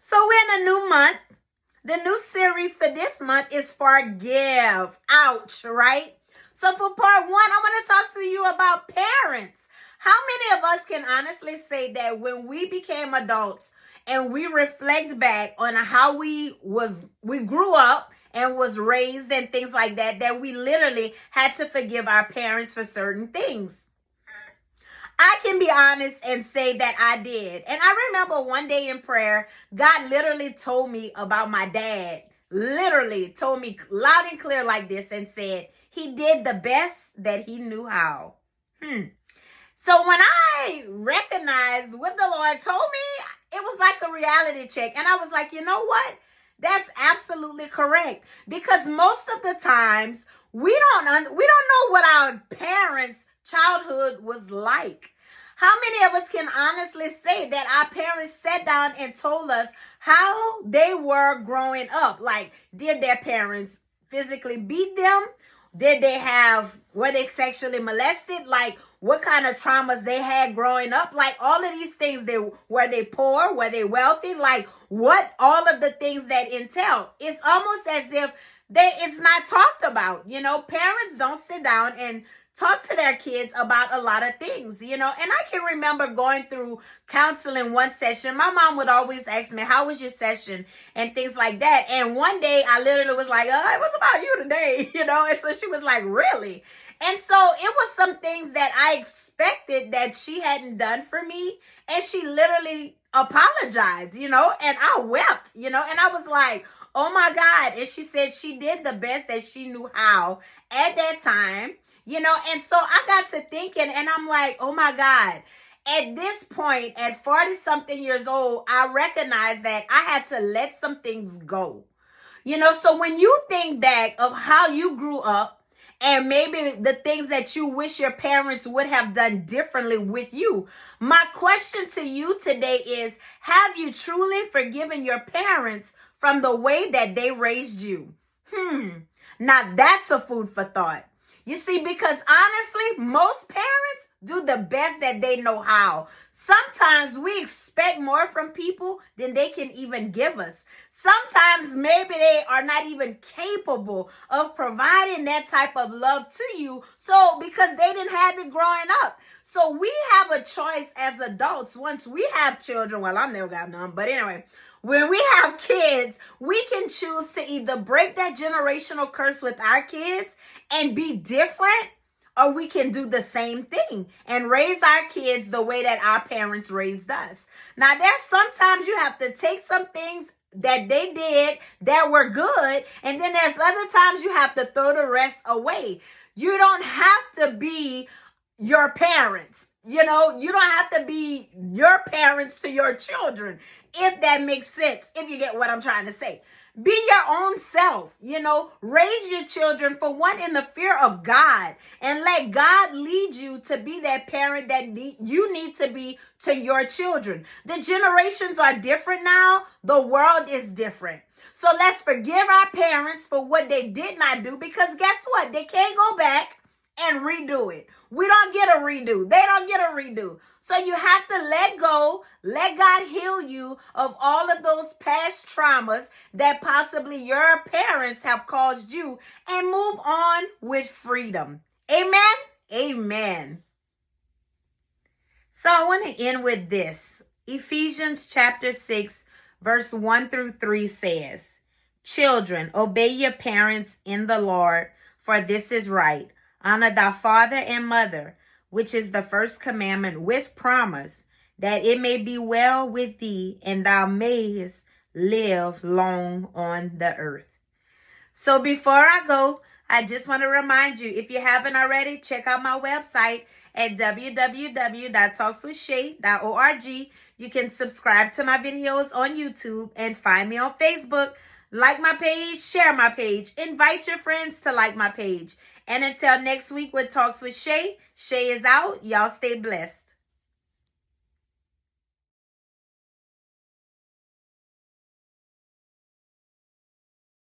So we're in a new month. The new series for this month is Forgive. Ouch, right? So for part one, I want to talk to you about parents. How many of us can honestly say that when we became adults and we reflect back on how we grew up and was raised and things like that, that we literally had to forgive our parents for certain things? I can be honest and say that I did. And I remember one day in prayer, God literally told me about my dad. Literally told me loud and clear like this and said, he did the best that he knew how. So when I recognized what the Lord told me, it was like a reality check. And I was like, you know what? That's absolutely correct. Because most of the times we don't know what our parents' childhood was like. How many of us can honestly say that our parents sat down and told us how they were growing up? Like, did their parents physically beat them? Were they sexually molested? Like, what kind of traumas they had growing up? Like, all of these things, were they poor? Were they wealthy? Like, what all of the things that entail. It's almost as if it's not talked about. Parents don't sit down and talk to their kids about a lot of things, and I can remember going through counseling one session. My mom would always ask me, how was your session and things like that. And one day I literally was like, it was about you today, and so she was like, really? And so it was some things that I expected that she hadn't done for me. And she literally apologized, and I wept, and I was like, oh my God. And she said she did the best that she knew how at that time. And so I got to thinking, and I'm like, oh my God, at this point, at 40 something years old, I recognized that I had to let some things go. So when you think back of how you grew up and maybe the things that you wish your parents would have done differently with you, my question to you today is, have you truly forgiven your parents from the way that they raised you? Now that's a food for thought. You see, because honestly, most parents do the best that they know how. Sometimes we expect more from people than they can even give us. Sometimes maybe they are not even capable of providing that type of love to you. So because they didn't have it growing up. So we have a choice as adults. Once we have children, well, I've never got none, but anyway, when we have kids, we can choose to either break that generational curse with our kids and be different, or we can do the same thing and raise our kids the way that our parents raised us. Now, there's sometimes you have to take some things that they did that were good, and then there's other times you have to throw the rest away. You don't have to be your parents. You don't have to be your parents to your children, if that makes sense, if you get what I'm trying to say. Be your own self, raise your children, for one, in the fear of God, and let God lead you to be that parent that you need to be to your children. The generations are different now. The world is different. So let's forgive our parents for what they did not do, because guess what? They can't go back and redo it. We don't get a redo. They don't get a redo. So you have to let go, let God heal you of all of those past traumas that possibly your parents have caused you, and move on with freedom. Amen? Amen. So I want to end with this. Ephesians chapter 6, verse 1 through 3 says, "Children, obey your parents in the Lord, for this is right. Honor thy father and mother, which is the first commandment with promise, that it may be well with thee and thou mayest live long on the earth." So before I go, I just want to remind you, if you haven't already, check out my website at www.talkswithshay.org. You can subscribe to my videos on YouTube and find me on Facebook. Like my page, share my page, invite your friends to like my page. And until next week with Talks with Shay, Shay is out. Y'all stay blessed.